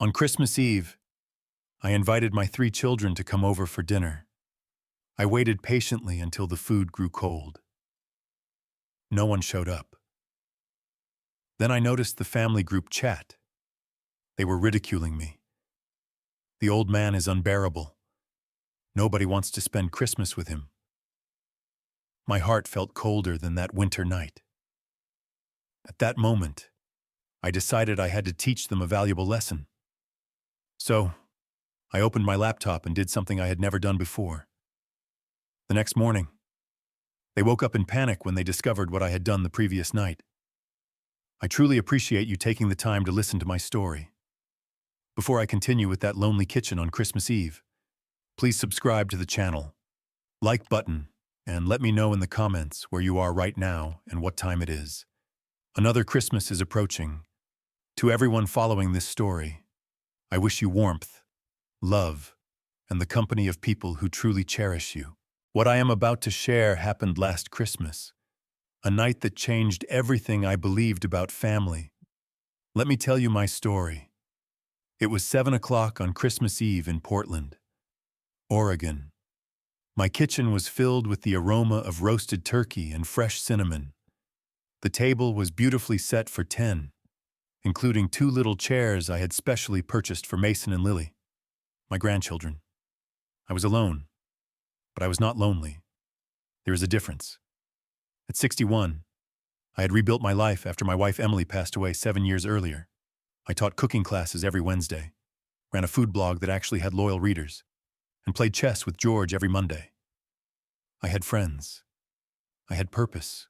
On Christmas Eve, I invited my 3 children to come over for dinner. I waited patiently until the food grew cold. No one showed up. Then I noticed the family group chat. They were ridiculing me. The old man is unbearable. Nobody wants to spend Christmas with him. My heart felt colder than that winter night. At that moment, I decided I had to teach them a valuable lesson. So, I opened my laptop and did something I had never done before. The next morning, they woke up in panic when they discovered what I had done the previous night. I truly appreciate you taking the time to listen to my story. Before I continue with that lonely kitchen on Christmas Eve, please subscribe to the channel, like button, and let me know in the comments where you are right now and what time it is. Another Christmas is approaching. To everyone following this story, I wish you warmth, love, and the company of people who truly cherish you. What I am about to share happened last Christmas, a night that changed everything I believed about family. Let me tell you my story. It was 7 o'clock on Christmas Eve in Portland, Oregon. My kitchen was filled with the aroma of roasted turkey and fresh cinnamon. The table was beautifully set for 10, including 2 little chairs I had specially purchased for Mason and Lily, my grandchildren. I was alone, but I was not lonely. There is a difference. At 61, I had rebuilt my life after my wife Emily passed away 7 years earlier. I taught cooking classes every Wednesday, ran a food blog that actually had loyal readers, and played chess with George every Monday. I had friends. I had purpose.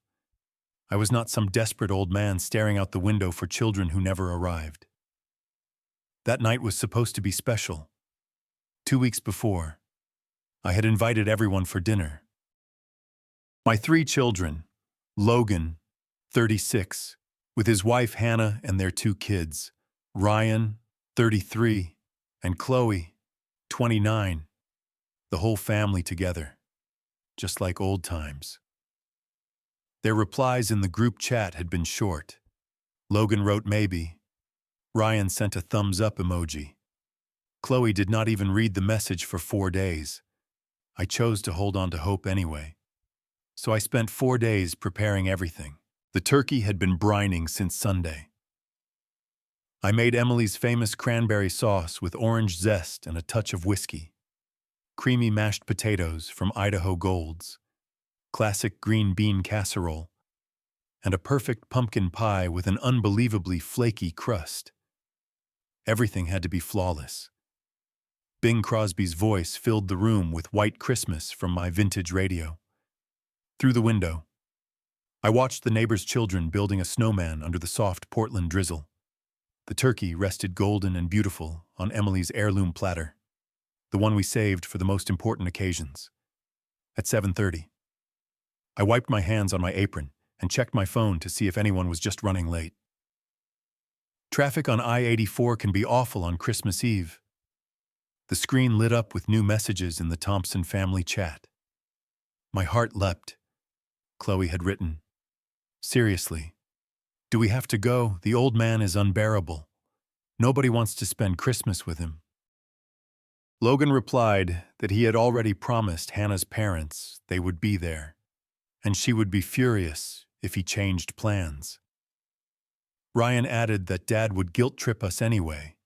I was not some desperate old man staring out the window for children who never arrived. That night was supposed to be special. 2 weeks before, I had invited everyone for dinner. My 3 children, Logan, 36, with his wife Hannah and their 2 kids, Ryan, 33, and Chloe, 29, the whole family together, just like old times. Their replies in the group chat had been short. Logan wrote maybe. Ryan sent a thumbs up emoji. Chloe did not even read the message for 4 days. I chose to hold on to hope anyway. So I spent 4 days preparing everything. The turkey had been brining since Sunday. I made Emily's famous cranberry sauce with orange zest and a touch of whiskey. Creamy mashed potatoes from Idaho Golds. Classic green bean casserole, and a perfect pumpkin pie with an unbelievably flaky crust. Everything had to be flawless. Bing Crosby's voice filled the room with White Christmas from my vintage radio. Through the window, I watched the neighbors' children building a snowman under the soft Portland drizzle. The turkey rested golden and beautiful on Emily's heirloom platter, the one we saved for the most important occasions. At 7:30, I wiped my hands on my apron and checked my phone to see if anyone was just running late. Traffic on I-84 can be awful on Christmas Eve. The screen lit up with new messages in the Thompson family chat. My heart leapt. Chloe had written, "Seriously, do we have to go? The old man is unbearable. Nobody wants to spend Christmas with him." Logan replied that he had already promised Hannah's parents they would be there, and she would be furious if he changed plans. Ryan added that Dad would guilt-trip us anyway.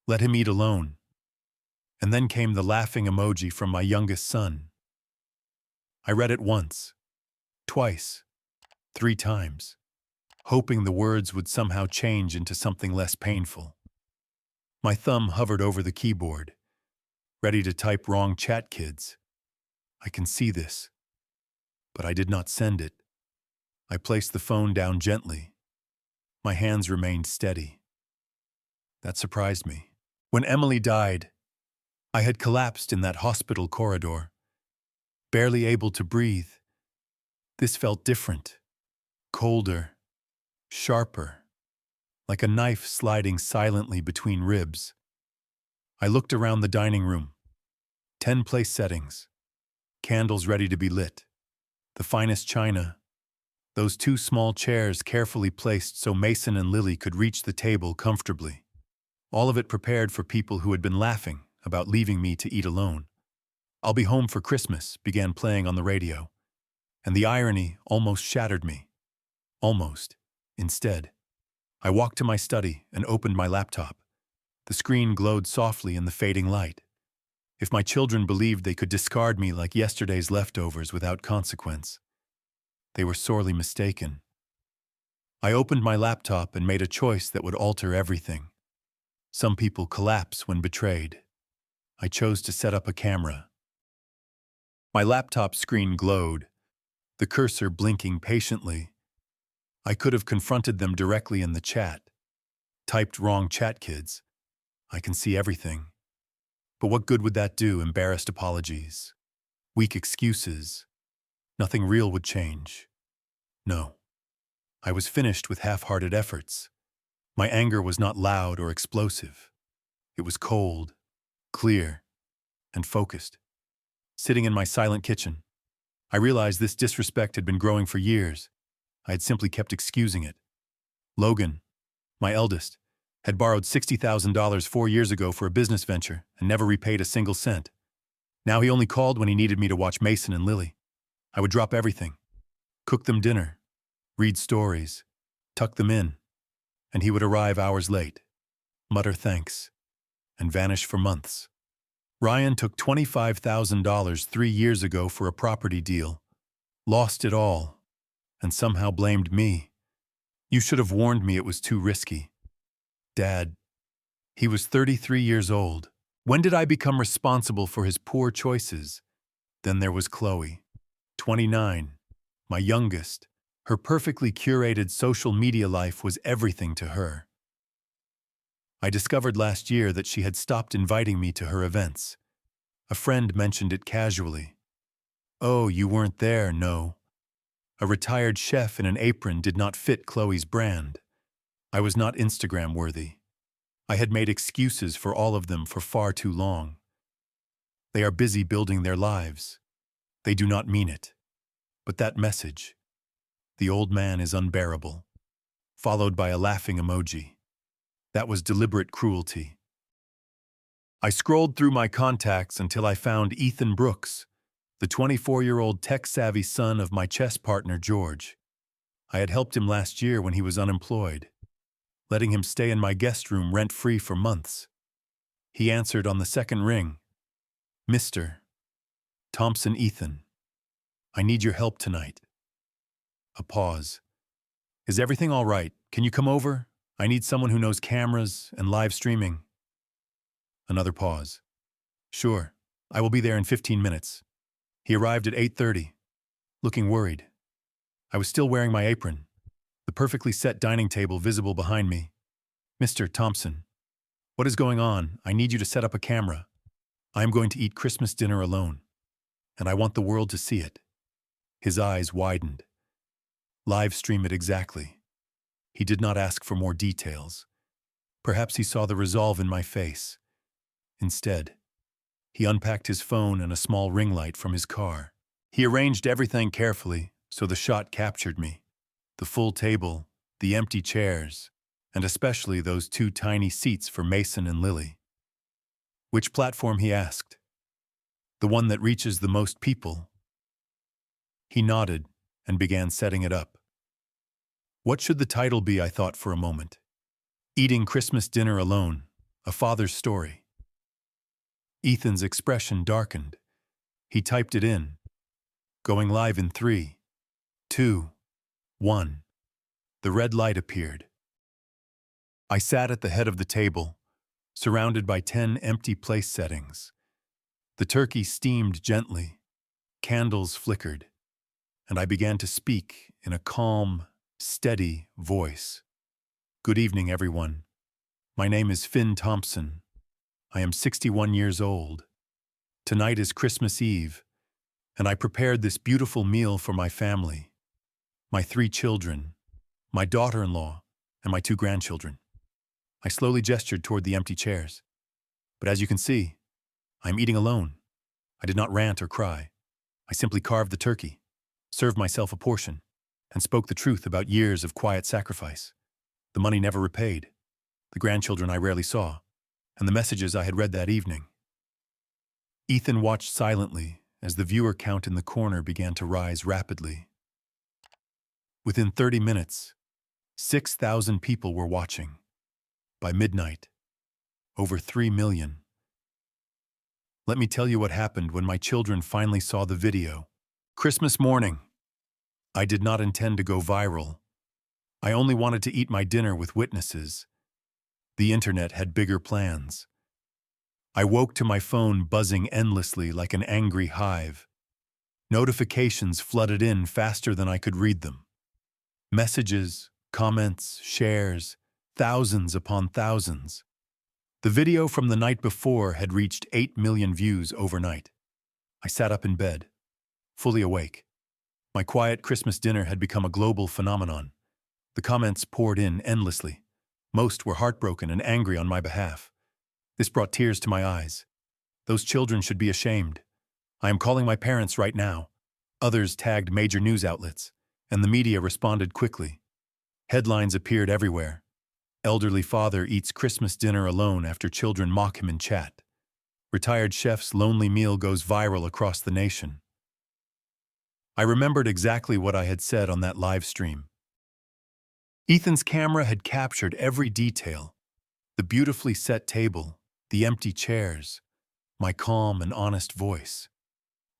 Let him eat alone. And then came the laughing emoji from my youngest son. I read it once, twice, 3 times, hoping the words would somehow change into something less painful. My thumb hovered over the keyboard, ready to type wrong chat kids. I can see this. But I did not send it. I placed the phone down gently. My hands remained steady. That surprised me. When Emily died, I had collapsed in that hospital corridor, barely able to breathe. This felt different, colder, sharper, like a knife sliding silently between ribs. I looked around the dining room. 10 place settings, candles ready to be lit, the finest china, those 2 small chairs carefully placed so Mason and Lily could reach the table comfortably. all of it prepared for people who had been laughing about leaving me to eat alone. "I'll be home for Christmas" began playing on the radio, and the irony almost shattered me. Almost. Instead, I walked to my study and opened my laptop. The screen glowed softly in the fading light. If my children believed they could discard me like yesterday's leftovers without consequence, they were sorely mistaken. I opened my laptop and made a choice that would alter everything. Some people collapse when betrayed. I chose to set up a camera. My laptop screen glowed, the cursor blinking patiently. I could have confronted them directly in the chat. Typed "wrong chat, kids. I can see everything." But what good would that do? Embarrassed apologies, weak excuses. Nothing real would change. No. I was finished with half-hearted efforts. My anger was not loud or explosive. It was cold, clear, and focused. Sitting in my silent kitchen, I realized this disrespect had been growing for years. I had simply kept excusing it. Logan, my eldest, had borrowed $60,000 4 years ago for a business venture and never repaid a single cent. Now he only called when he needed me to watch Mason and Lily. I would drop everything, cook them dinner, read stories, tuck them in, and he would arrive hours late, mutter thanks, and vanish for months. Ryan took $25,000 3 years ago for a property deal, lost it all, and somehow blamed me. "You should have warned me it was too risky." Dad, he was 33 years old. When did I become responsible for his poor choices? Then there was Chloe, 29, my youngest. Her perfectly curated social media life was everything to her. I discovered last year that she had stopped inviting me to her events. A friend mentioned it casually. "Oh, you weren't there, no." A retired chef in an apron did not fit Chloe's brand. I was not Instagram-worthy. I had made excuses for all of them for far too long. They are busy building their lives. They do not mean it. But that message, "The old man is unbearable," followed by a laughing emoji. That was deliberate cruelty. I scrolled through my contacts until I found Ethan Brooks, the 24-year-old tech-savvy son of my chess partner George. I had helped him last year when he was unemployed, letting him stay in my guest room rent-free for months. He answered on the second ring. "Mr. Thompson Ethan, I need your help tonight." A pause. "Is everything all right? Can you come over? I need someone who knows cameras and live streaming." Another pause. "Sure, I will be there in 15 minutes. He arrived at 8:30, looking worried. I was still wearing my apron, the perfectly set dining table visible behind me. "Mr. Thompson, what is going on? I need you to set up a camera. I am going to eat Christmas dinner alone, and I want the world to see it." His eyes widened. Live stream it exactly. He did not ask for more details. Perhaps he saw the resolve in my face. Instead, he unpacked his phone and a small ring light from his car. He arranged everything carefully so the shot captured me. The full table, the empty chairs, and especially those 2 tiny seats for Mason and Lily. "Which platform?" he asked. "The one that reaches the most people." He nodded and began setting it up. What should the title be? I thought for a moment. "Eating Christmas Dinner Alone, A Father's Story." Ethan's expression darkened. He typed it in. "Going live in 3, 2, 1. The red light appeared. I sat at the head of the table, surrounded by 10 empty place settings. The turkey steamed gently, candles flickered, and I began to speak in a calm, steady voice. "Good evening, everyone. My name is Finn Thompson. I am 61 years old. Tonight is Christmas Eve, and I prepared this beautiful meal for my family, my 3 children, my daughter-in-law, and my 2 grandchildren." I slowly gestured toward the empty chairs. "But as you can see, I am eating alone." I did not rant or cry. I simply carved the turkey, served myself a portion, and spoke the truth about years of quiet sacrifice. The money never repaid. the grandchildren I rarely saw, and the messages I had read that evening. Ethan watched silently as the viewer count in the corner began to rise rapidly. Within 30 minutes, 6,000 people were watching. By midnight, over 3 million. Let me tell you what happened when my children finally saw the video. Christmas morning. I did not intend to go viral. I only wanted to eat my dinner with witnesses. The internet had bigger plans. I woke to my phone buzzing endlessly like an angry hive. Notifications flooded in faster than I could read them. Messages, comments, shares, thousands upon thousands. The video from the night before had reached 8 million views overnight. I sat up in bed, fully awake. My quiet Christmas dinner had become a global phenomenon. The comments poured in endlessly. Most were heartbroken and angry on my behalf. This brought tears to my eyes. Those children should be ashamed. I am calling my parents right now. Others tagged major news outlets, and the media responded quickly. Headlines appeared everywhere. Elderly father eats Christmas dinner alone after children mock him in chat. Retired chef's lonely meal goes viral across the nation. I remembered exactly what I had said on that live stream. Ethan's camera had captured every detail. The beautifully set table, the empty chairs, my calm and honest voice.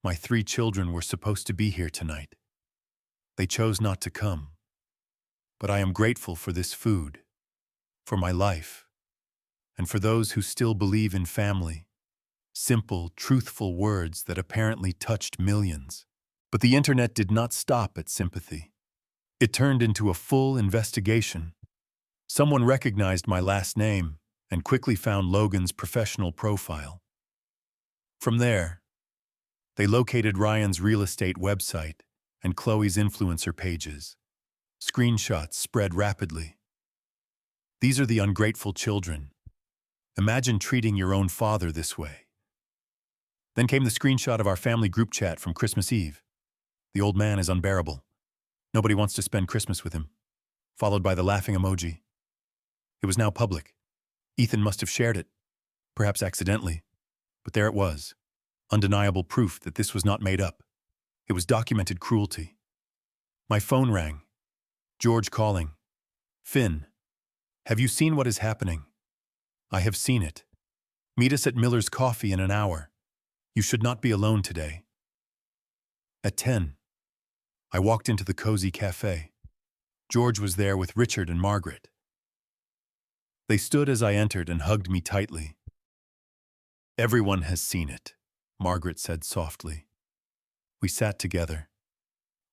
My 3 children were supposed to be here tonight. They chose not to come. But I am grateful for this food, for my life, and for those who still believe in family. Simple, truthful words that apparently touched millions. But the internet did not stop at sympathy. It turned into a full investigation. Someone recognized my last name and quickly found Logan's professional profile. From there, they located Ryan's real estate website and Chloe's influencer pages. Screenshots spread rapidly. These are the ungrateful children. Imagine treating your own father this way. Then came the screenshot of our family group chat from Christmas Eve. The old man is unbearable. Nobody wants to spend Christmas with him. Followed by the laughing emoji. It was now public. Ethan must have shared it, perhaps accidentally. But there it was. Undeniable proof that this was not made up. It was documented cruelty. My phone rang. George calling. Finn, have you seen what is happening? I have seen it. Meet us at Miller's Coffee in an hour. You should not be alone today. At 10, I walked into the cozy cafe. George was there with Richard and Margaret. They stood as I entered and hugged me tightly. Everyone has seen it, Margaret said softly. We sat together.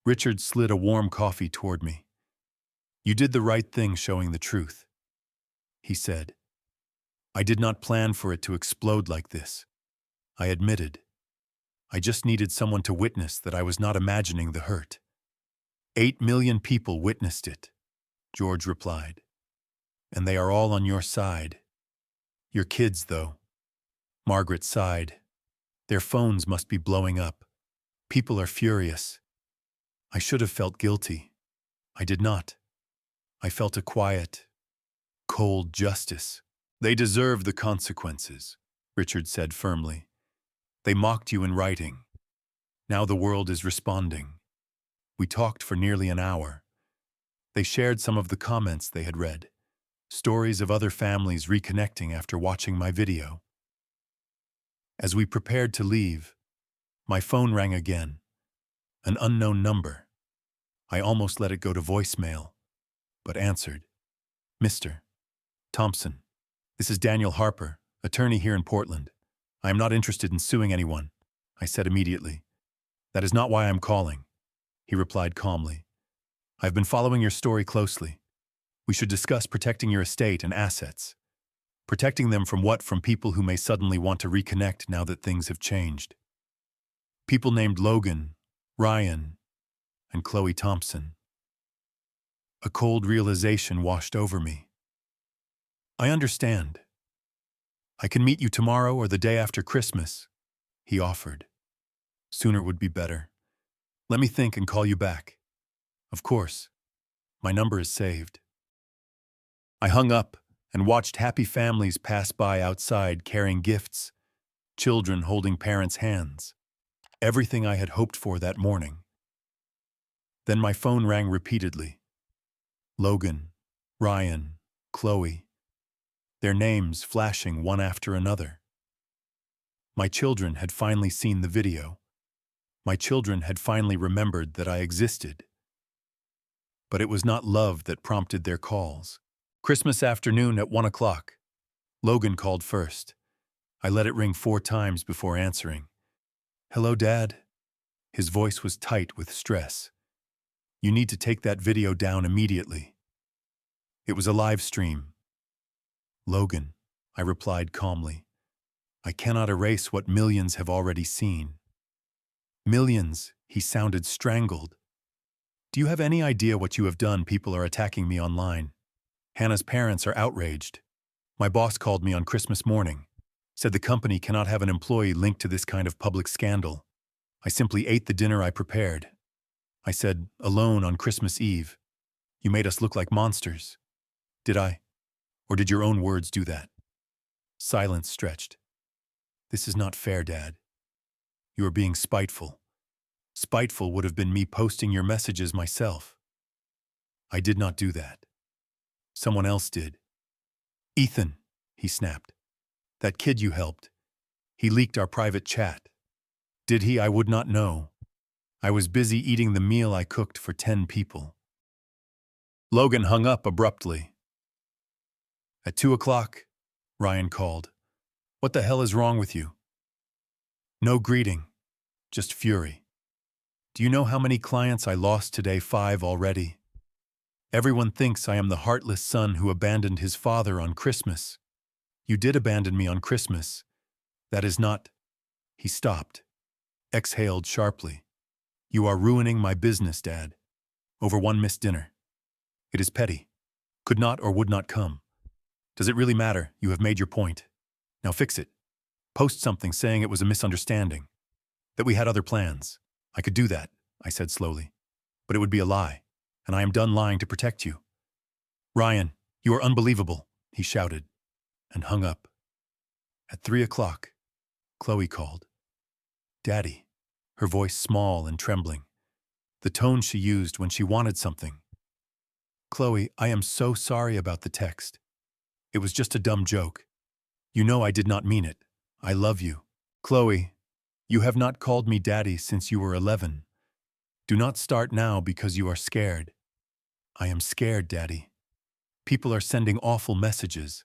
Richard slid a warm coffee toward me. You did the right thing showing the truth, he said. I did not plan for it to explode like this. I admitted. I just needed someone to witness that I was not imagining the hurt. 8 million people witnessed it, George replied. And they are all on your side. Your kids, though. Margaret sighed. Their phones must be blowing up. People are furious. I should have felt guilty. I did not. I felt a quiet, cold justice. They deserve the consequences, Richard said firmly. They mocked you in writing. Now the world is responding. We talked for nearly an hour. They shared some of the comments they had read, stories of other families reconnecting after watching my video. As we prepared to leave, my phone rang again. An unknown number. I almost let it go to voicemail, but answered. Mr. Thompson, this is Daniel Harper, attorney here in Portland. I am not interested in suing anyone, I said immediately. That is not why I am calling, he replied calmly. I have been following your story closely. We should discuss protecting your estate and assets. Protecting them from what? From people who may suddenly want to reconnect now that things have changed. People named Logan, Ryan, and Chloe Thompson. A cold realization washed over me. I understand. I can meet you tomorrow or the day after Christmas, he offered. Sooner would be better. Let me think and call you back. Of course. My number is saved. I hung up and watched happy families pass by outside carrying gifts, children holding parents' hands. Everything I had hoped for that morning. Then my phone rang repeatedly. Logan, Ryan, Chloe, their names flashing one after another. My children had finally seen the video. My children had finally remembered that I existed. But it was not love that prompted their calls. Christmas afternoon at 1 o'clock. Logan called first. I let it ring 4 times before answering. "Hello, Dad." His voice was tight with stress. "You need to take that video down immediately." It was a live stream. "Logan," I replied calmly, "I cannot erase what millions have already seen." "Millions," he sounded strangled. "Do you have any idea what you have done? People are attacking me online. Hannah's parents are outraged. My boss called me on Christmas morning, said the company cannot have an employee linked to this kind of public scandal. I simply ate the dinner I prepared. I said, alone on Christmas Eve, 'You made us look like monsters.' Did I? Or did your own words do that?" Silence stretched. "This is not fair, Dad. You are being spiteful. Spiteful would have been me posting your messages myself." "I did not do that. Someone else did." "Ethan," he snapped. "That kid you helped. He leaked our private chat." "Did he? I would not know. I was busy eating the meal I cooked for 10 people. Logan hung up abruptly. At 2 o'clock, Ryan called. "What the hell is wrong with you?" "No greeting, just fury. Do you know how many clients I lost today? 5 already. Everyone thinks I am the heartless son who abandoned his father on Christmas. You did abandon me on Christmas. That is not—" He stopped, exhaled sharply. "You are ruining my business, Dad. Over one missed dinner. It is petty. Could not or would not come. Does it really matter? You have made your point. Now fix it. Post something saying it was a misunderstanding. That we had other plans. I could do that," I said slowly. "But it would be a lie, and I am done lying to protect you." "Ryan, you are unbelievable," he shouted, and hung up. At 3 o'clock, Chloe called. "Daddy," her voice small and trembling, the tone she used when she wanted something. "Chloe, I am so sorry about the text. It was just a dumb joke. You know I did not mean it. I love you. Chloe, you have not called me daddy since you were 11. Do not start now because you are scared." "I am scared, Daddy. People are sending awful messages.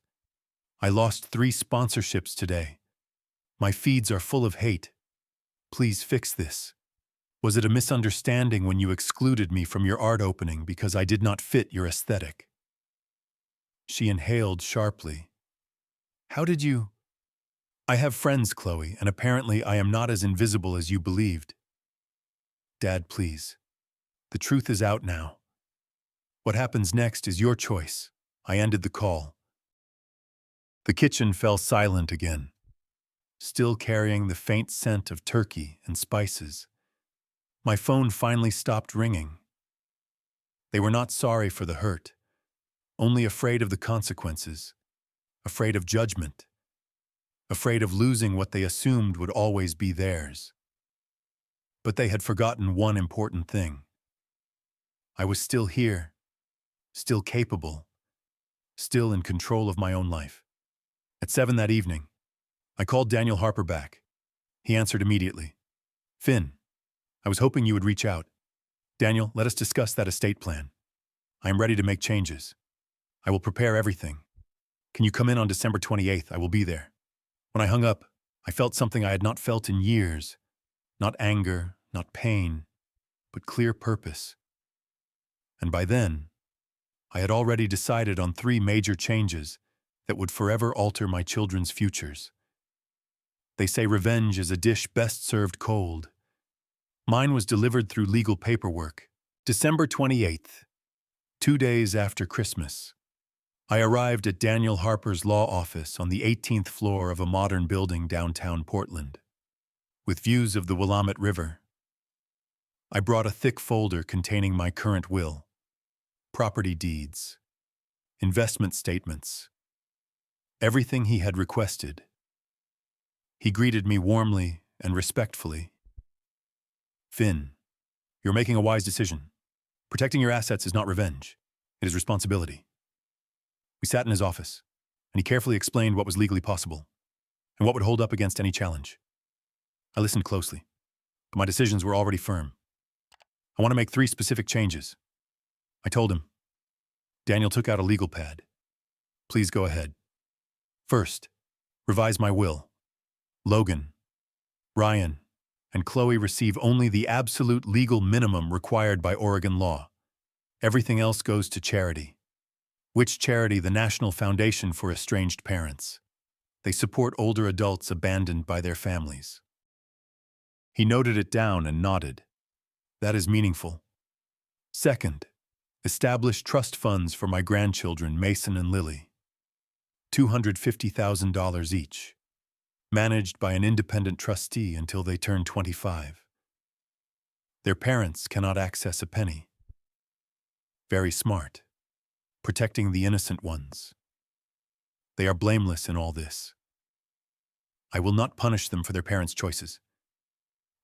I lost 3 sponsorships today. My feeds are full of hate. Please fix this. Was it a misunderstanding when you excluded me from your art opening because I did not fit your aesthetic?" She inhaled sharply. "How did you—" "I have friends, Chloe, and apparently I am not as invisible as you believed." "Dad, please. The truth is out now. What happens next is your choice." I ended the call. The kitchen fell silent again, still carrying the faint scent of turkey and spices. My phone finally stopped ringing. They were not sorry for the hurt, only afraid of the consequences, afraid of judgment, afraid of losing what they assumed would always be theirs. But they had forgotten one important thing. I was still here, still capable, still in control of my own life. At 7 that evening, I called Daniel Harper back. He answered immediately. "Finn, I was hoping you would reach out. Daniel, let us discuss that estate plan. I am ready to make changes. I will prepare everything. Can you come in on December 28th? I will be there." When I hung up, I felt something I had not felt in years. Not anger, not pain, but clear purpose. And by then, I had already decided on 3 major changes that would forever alter my children's futures. They say revenge is a dish best served cold. Mine was delivered through legal paperwork. December 28th, 2 days after Christmas. I arrived at Daniel Harper's law office on the 18th floor of a modern building downtown Portland, with views of the Willamette River. I brought a thick folder containing my current will, property deeds, investment statements, Everything he had requested. He greeted me warmly and respectfully. Finn, you're making a wise decision. Protecting your assets is not revenge. It is responsibility. We sat in his office, and he carefully explained what was legally possible and what would hold up against any challenge. I listened closely, but my decisions were already firm. I want to make 3 specific changes. I told him. Daniel took out a legal pad. Please go ahead. First, revise my will. Logan, Ryan, and Chloe receive only the absolute legal minimum required by Oregon law. Everything else goes to charity. Which charity? The National Foundation for Estranged Parents. They support older adults abandoned by their families. He noted it down and nodded. That is meaningful. Second, establish trust funds for my grandchildren, Mason and Lily. $250,000 each, managed by an independent trustee until they turn 25. Their parents cannot access a penny. Very smart. Protecting the innocent ones. They are blameless in all this. I will not punish them for their parents' choices.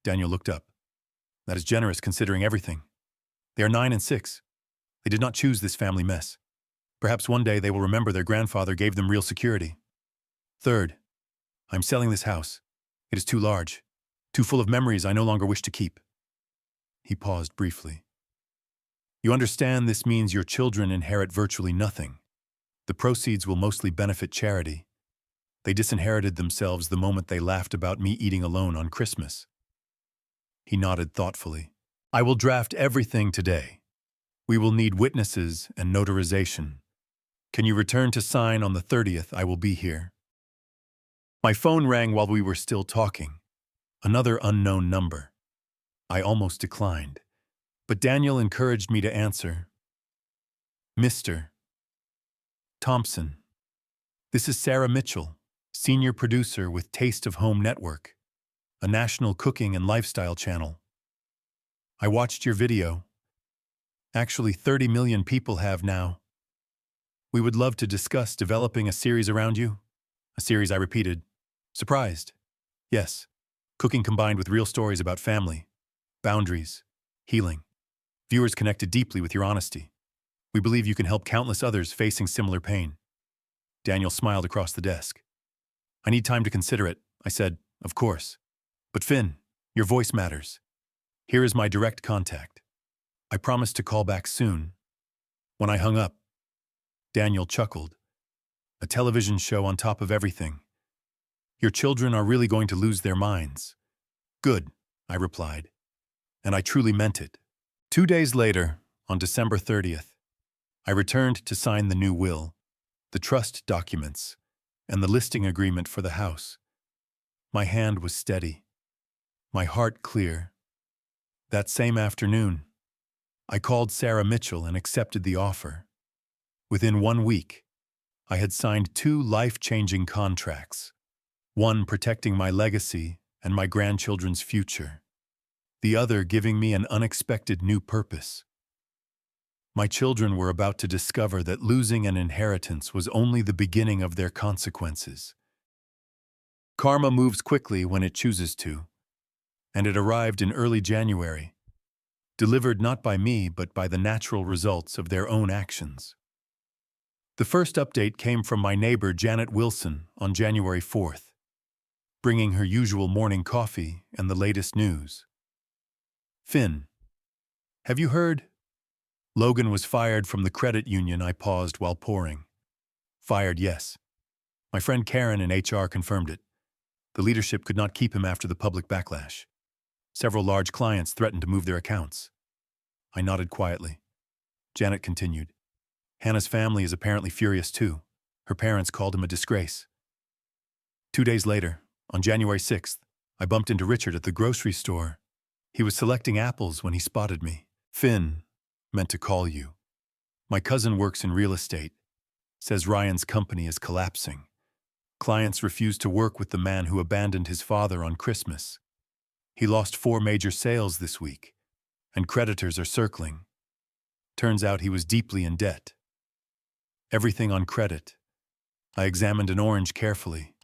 Daniel looked up. That is generous considering everything. They are 9 and 6. They did not choose this family mess. Perhaps one day they will remember their grandfather gave them real security. Third, I'm selling this house. It is too large, too full of memories I no longer wish to keep. He paused briefly. You understand this means your children inherit virtually nothing. The proceeds will mostly benefit charity. They disinherited themselves the moment they laughed about me eating alone on Christmas. He nodded thoughtfully. I will draft everything today. We will need witnesses and notarization. Can you return to sign on the 30th? I will be here. My phone rang while we were still talking. Another unknown number. I almost declined, but Daniel encouraged me to answer. Mr. Thompson, this is Sarah Mitchell, senior producer with Taste of Home Network, a national cooking and lifestyle channel. I watched your video. Actually, 30 million people have now. We would love to discuss developing a series around you. A series, I repeated. Surprised. Yes. Cooking combined with real stories about family, boundaries, healing. Viewers connected deeply with your honesty. We believe you can help countless others facing similar pain. Daniel smiled across the desk. I need time to consider it, I said, of course. But Finn, your voice matters. Here is my direct contact. I promise to call back soon. When I hung up, Daniel chuckled. A television show on top of everything. Your children are really going to lose their minds. Good, I replied. And I truly meant it. 2 days later, on December 30th, I returned to sign the new will, the trust documents, and the listing agreement for the house. My hand was steady, my heart clear. That same afternoon, I called Sarah Mitchell and accepted the offer. Within 1 week, I had signed 2 life-changing contracts, one protecting my legacy and my grandchildren's future, the other giving me an unexpected new purpose. My children were about to discover that losing an inheritance was only the beginning of their consequences. Karma moves quickly when it chooses to, and it arrived in early January, delivered not by me but by the natural results of their own actions. The first update came from my neighbor Janet Wilson on January 4th, bringing her usual morning coffee and the latest news. Finn, have you heard? Logan was fired from the credit union. I paused while pouring. Fired, yes. My friend Karen in HR confirmed it. The leadership could not keep him after the public backlash. Several large clients threatened to move their accounts. I nodded quietly. Janet continued. Hannah's family is apparently furious too. Her parents called him a disgrace. 2 days later, on January 6th, I bumped into Richard at the grocery store. He was selecting apples when he spotted me. Finn, meant to call you. My cousin works in real estate. Says Ryan's company is collapsing. Clients refuse to work with the man who abandoned his father on Christmas. He lost 4 major sales this week, and creditors are circling. Turns out he was deeply in debt. Everything on credit. I examined an orange carefully.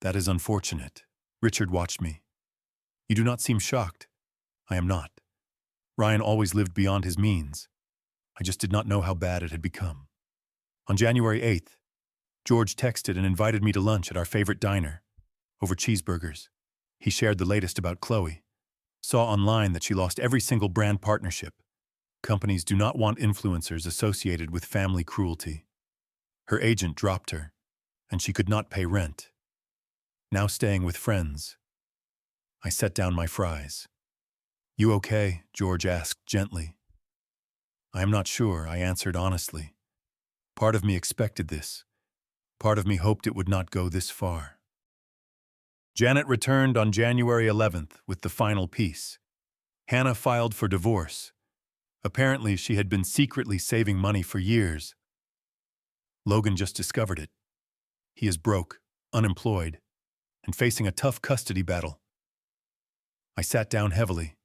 That is unfortunate. Richard watched me. You do not seem shocked. I am not. Ryan always lived beyond his means. I just did not know how bad it had become. On January 8th, George texted and invited me to lunch at our favorite diner, over cheeseburgers. He shared the latest about Chloe. Saw online that she lost every single brand partnership. Companies do not want influencers associated with family cruelty. Her agent dropped her, and she could not pay rent. Now staying with friends. I set down my fries. You okay? George asked gently. I am not sure, I answered honestly. Part of me expected this. Part of me hoped it would not go this far. Janet returned on January 11th with the final piece. Hannah filed for divorce. Apparently, she had been secretly saving money for years. Logan just discovered it. He is broke, unemployed, and facing a tough custody battle. I sat down heavily.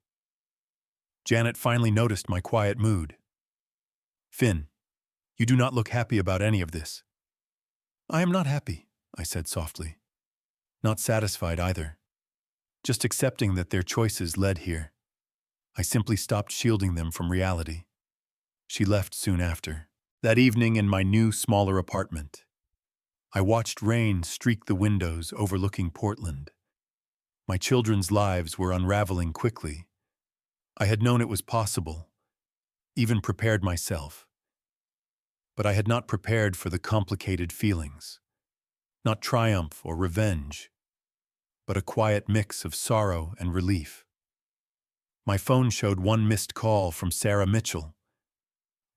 Janet finally noticed my quiet mood. Finn, you do not look happy about any of this. I am not happy, I said softly. Not satisfied either. Just accepting that their choices led here. I simply stopped shielding them from reality. She left soon after. That evening in my new, smaller apartment, I watched rain streak the windows overlooking Portland. My children's lives were unraveling quickly. I had known it was possible, even prepared myself. But I had not prepared for the complicated feelings. Not triumph or revenge, but a quiet mix of sorrow and relief. My phone showed one missed call from Sarah Mitchell.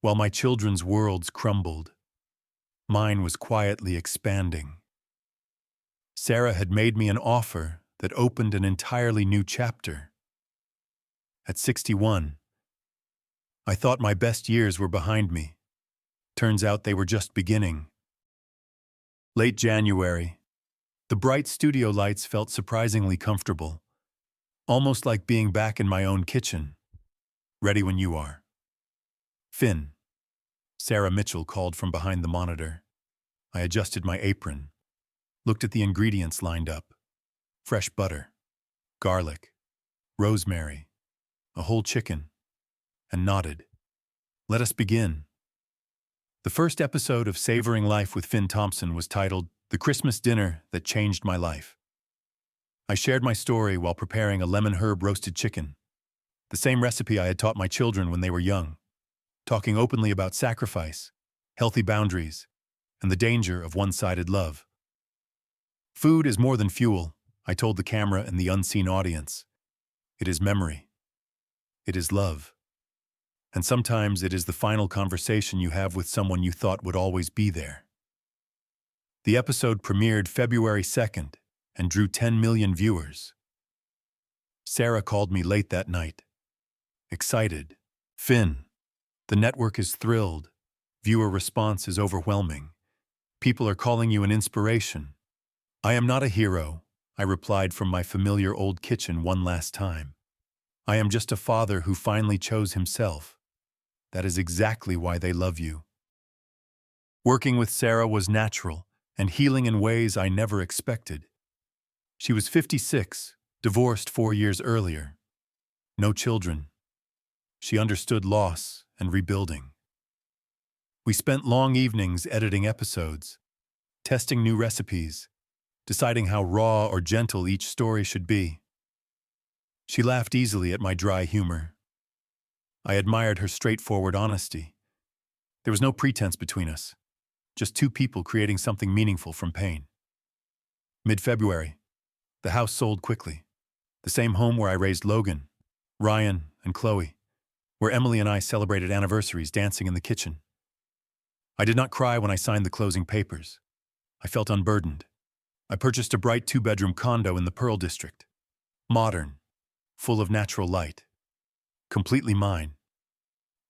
While my children's worlds crumbled, mine was quietly expanding. Sarah had made me an offer that opened an entirely new chapter. At 61, I thought my best years were behind me. Turns out they were just beginning. Late January, the bright studio lights felt surprisingly comfortable, almost like being back in my own kitchen. Ready when you are. Finn, Sarah Mitchell called from behind the monitor. I adjusted my apron, looked at the ingredients lined up. Fresh butter, garlic, rosemary, a whole chicken, and nodded. Let us begin. The first episode of Savoring Life with Finn Thompson was titled The Christmas Dinner That Changed My Life. I shared my story while preparing a lemon herb roasted chicken, the same recipe I had taught my children when they were young, talking openly about sacrifice, healthy boundaries, and the danger of one-sided love. Food is more than fuel, I told the camera and the unseen audience. It is memory. It is love. And sometimes it is the final conversation you have with someone you thought would always be there. The episode premiered February 2nd and drew 10 million viewers. Sarah called me late that night. Excited. Finn, the network is thrilled. Viewer response is overwhelming. People are calling you an inspiration. I am not a hero, I replied from my familiar old kitchen one last time. I am just a father who finally chose himself. That is exactly why they love you. Working with Sarah was natural and healing in ways I never expected. She was 56, divorced 4 years earlier. No children. She understood loss and rebuilding. We spent long evenings editing episodes, testing new recipes, deciding how raw or gentle each story should be. She laughed easily at my dry humor. I admired her straightforward honesty. There was no pretense between us, just two people creating something meaningful from pain. Mid-February, the house sold quickly. The same home where I raised Logan, Ryan, and Chloe, where Emily and I celebrated anniversaries dancing in the kitchen. I did not cry when I signed the closing papers. I felt unburdened. I purchased a bright 2-bedroom condo in the Pearl District. Modern, full of natural light. Completely mine.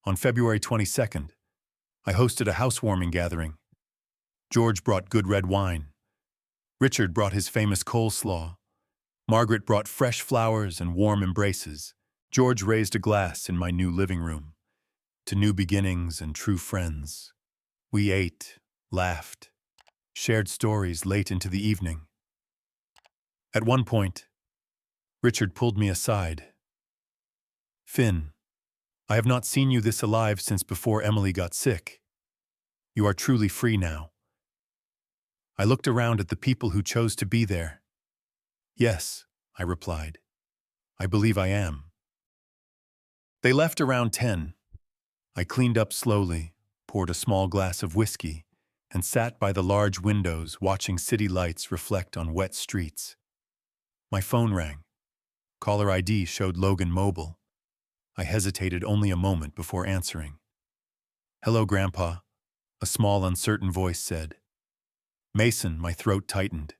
On February 22nd, I hosted a housewarming gathering. George brought good red wine. Richard brought his famous coleslaw. Margaret brought fresh flowers and warm embraces. George raised a glass in my new living room. To new beginnings and true friends. We ate, laughed, shared stories late into the evening. At one point, Richard pulled me aside. "Finn, I have not seen you this alive since before Emily got sick. You are truly free now." I looked around at the people who chose to be there. "Yes," I replied. "I believe I am." They left around 10. I cleaned up slowly, poured a small glass of whiskey, and sat by the large windows watching city lights reflect on wet streets. My phone rang. Caller ID showed Logan Mobile. I hesitated only a moment before answering. "Hello, Grandpa," a small, uncertain voice said. "Mason," my throat tightened.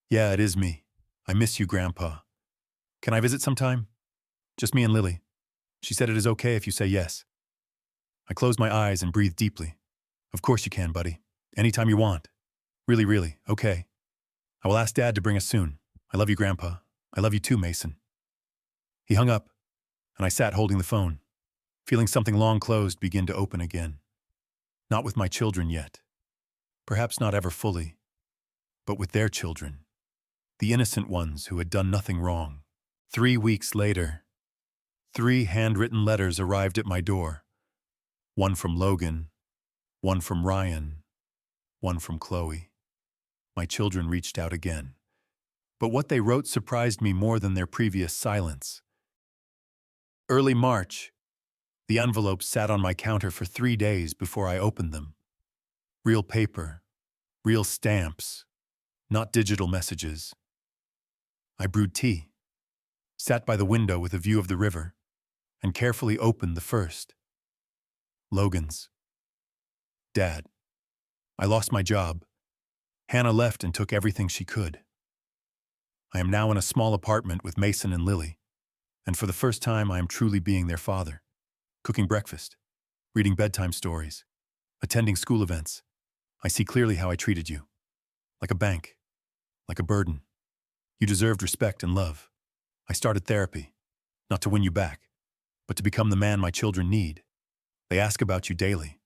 "Yeah, it is me. I miss you, Grandpa. Can I visit sometime? Just me and Lily. She said it is okay if you say yes." I closed my eyes and breathed deeply. "Of course you can, buddy. Anytime you want. Really, really, okay. I will ask Dad to bring us soon. I love you, Grandpa. I love you too, Mason." He hung up, and I sat holding the phone, feeling something long closed begin to open again. Not with my children yet. Perhaps not ever fully, but with their children. The innocent ones who had done nothing wrong. 3 weeks later, 3 handwritten letters arrived at my door. One from Logan, one from Ryan, one from Chloe. My children reached out again. But what they wrote surprised me more than their previous silence. Early March, the envelopes sat on my counter for 3 days before I opened them. Real paper, real stamps, not digital messages. I brewed tea, sat by the window with a view of the river, and carefully opened the first. Logan's. "Dad, I lost my job. Hannah left and took everything she could. I am now in a small apartment with Mason and Lily, and for the first time I am truly being their father. Cooking breakfast, reading bedtime stories, attending school events. I see clearly how I treated you. Like a bank, like a burden. You deserved respect and love. I started therapy, not to win you back, but to become the man my children need. They ask about you daily.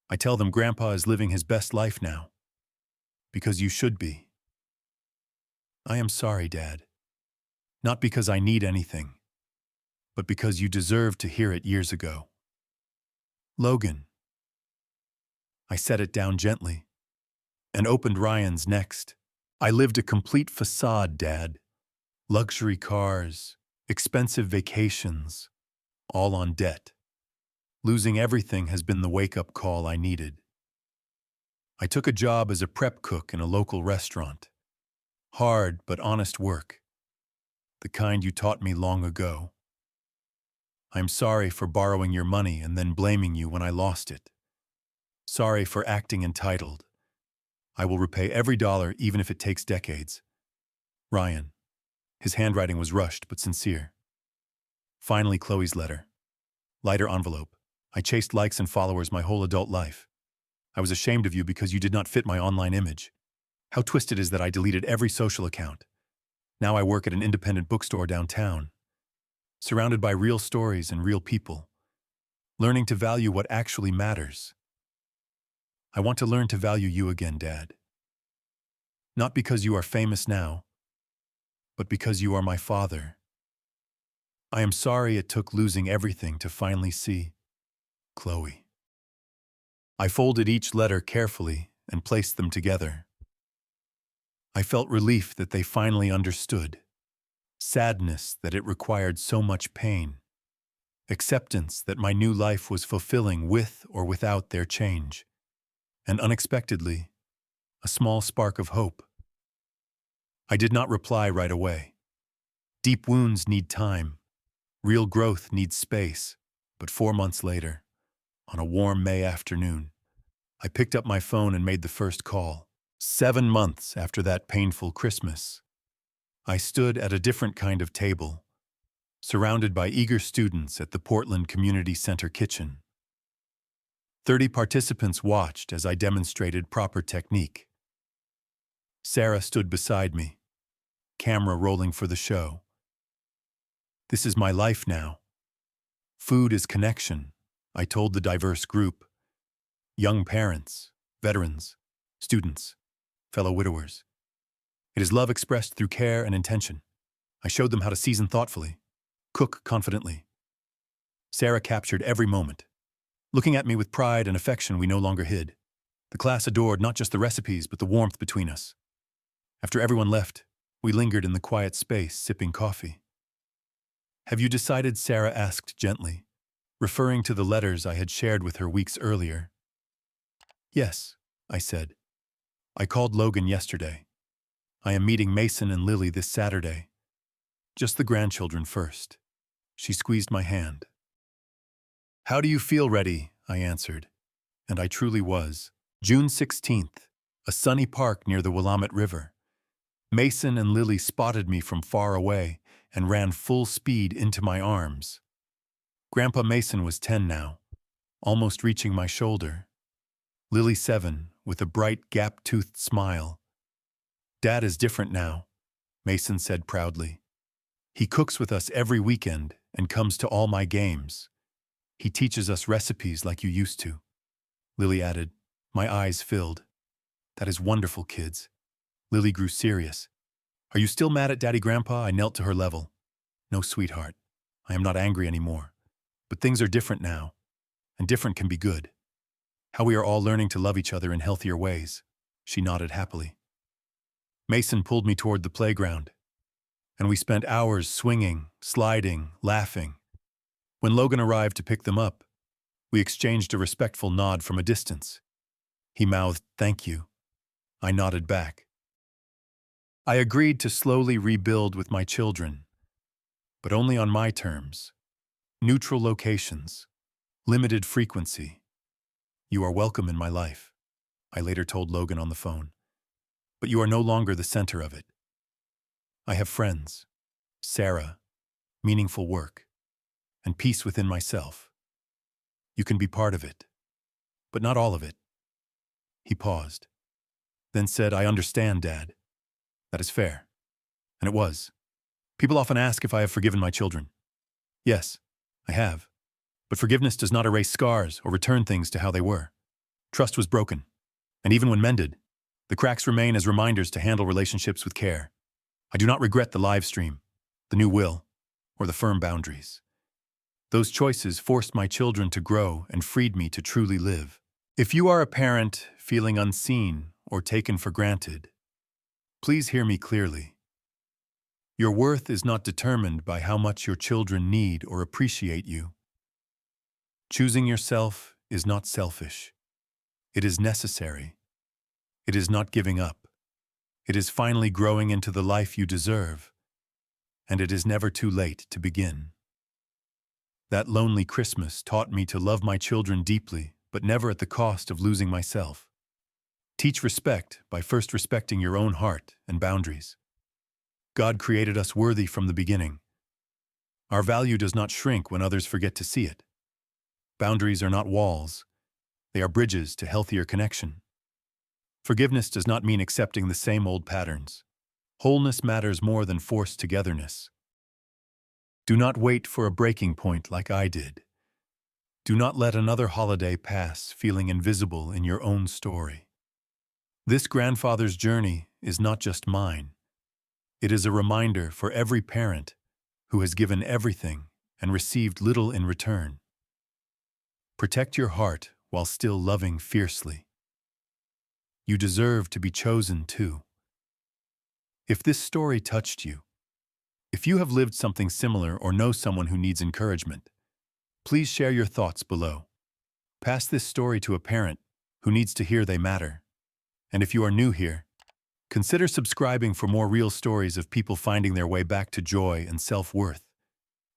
I tell them Grandpa is living his best life now. Because you should be. I am sorry, Dad. Not because I need anything, but because you deserved to hear it years ago. Logan." I set it down gently and opened Ryan's next. "I lived a complete facade, Dad. Luxury cars, expensive vacations, all on debt. Losing everything has been the wake-up call I needed. I took a job as a prep cook in a local restaurant. Hard but honest work. The kind you taught me long ago. I'm sorry for borrowing your money and then blaming you when I lost it. Sorry for acting entitled. I will repay every dollar even if it takes decades. Ryan." His handwriting was rushed but sincere. Finally, Chloe's letter. Lighter envelope. "I chased likes and followers my whole adult life. I was ashamed of you because you did not fit my online image. How twisted is that I deleted every social account. Now I work at an independent bookstore downtown. Surrounded by real stories and real people. Learning to value what actually matters. I want to learn to value you again, Dad. Not because you are famous now, but because you are my father. I am sorry it took losing everything to finally see. Chloe." I folded each letter carefully and placed them together. I felt relief that they finally understood, sadness that it required so much pain, acceptance that my new life was fulfilling with or without their change, and unexpectedly, a small spark of hope. I did not reply right away. Deep wounds need time. Real growth needs space. But 4 months later, on a warm May afternoon, I picked up my phone and made the first call. 7 months after that painful Christmas, I stood at a different kind of table, surrounded by eager students at the Portland Community Center kitchen. 30 participants watched as I demonstrated proper technique. Sarah stood beside me, camera rolling for the show. This is my life now. Food is connection, I told the diverse group. Young parents, veterans, students. fellow widowers. It is love expressed through care and intention. I showed them how to season thoughtfully, cook confidently. Sarah captured every moment, looking at me with pride and affection we no longer hid. The class adored not just the recipes, but the warmth between us. After everyone left, we lingered in the quiet space, sipping coffee. "Have you decided?" Sarah asked gently, referring to the letters I had shared with her weeks earlier. "Yes," I said. "I called Logan yesterday. I am meeting Mason and Lily this Saturday. Just the grandchildren first." She squeezed my hand. "How do you feel?" "Ready," I answered. And I truly was. June 16th, a sunny park near the Willamette River. Mason and Lily spotted me from far away and ran full speed into my arms. Grandpa Mason was 10 now, almost reaching my shoulder. Lily 7, with a bright, gap-toothed smile. "Dad is different now," Mason said proudly. "He cooks with us every weekend and comes to all my games. He teaches us recipes like you used to," Lily added. My eyes filled. "That is wonderful, kids." Lily grew serious. "Are you still mad at Daddy, Grandpa?" I knelt to her level. "No, sweetheart. I am not angry anymore. But things are different now, and different can be good. How we are all learning to love each other in healthier ways." She nodded happily. Mason pulled me toward the playground, and we spent hours swinging, sliding, laughing. When Logan arrived to pick them up, we exchanged a respectful nod from a distance. He mouthed, "Thank you." I nodded back. I agreed to slowly rebuild with my children, but only on my terms. Neutral locations, limited frequency. "You are welcome in my life," I later told Logan on the phone. "But you are no longer the center of it. I have friends, Sarah, meaningful work, and peace within myself. You can be part of it, but not all of it." He paused, then said, "I understand, Dad. That is fair." And it was. People often ask if I have forgiven my children. Yes, I have. But forgiveness does not erase scars or return things to how they were. Trust was broken, and even when mended, the cracks remain as reminders to handle relationships with care. I do not regret the live stream, the new will, or the firm boundaries. Those choices forced my children to grow and freed me to truly live. If you are a parent feeling unseen or taken for granted, please hear me clearly. Your worth is not determined by how much your children need or appreciate you. Choosing yourself is not selfish. It is necessary. It is not giving up. It is finally growing into the life you deserve. And it is never too late to begin. That lonely Christmas taught me to love my children deeply, but never at the cost of losing myself. Teach respect by first respecting your own heart and boundaries. God created us worthy from the beginning. Our value does not shrink when others forget to see it. Boundaries are not walls. They are bridges to healthier connection. Forgiveness does not mean accepting the same old patterns. Wholeness matters more than forced togetherness. Do not wait for a breaking point like I did. Do not let another holiday pass feeling invisible in your own story. This grandfather's journey is not just mine. It is a reminder for every parent who has given everything and received little in return. Protect your heart while still loving fiercely. You deserve to be chosen too. If this story touched you, if you have lived something similar or know someone who needs encouragement, please share your thoughts below. Pass this story to a parent who needs to hear they matter. And if you are new here, consider subscribing for more real stories of people finding their way back to joy and self-worth.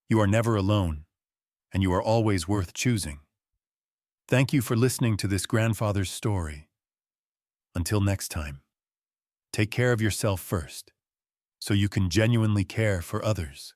You are never alone, and you are always worth choosing. Thank you for listening to this grandfather's story. Until next time, take care of yourself first, so you can genuinely care for others.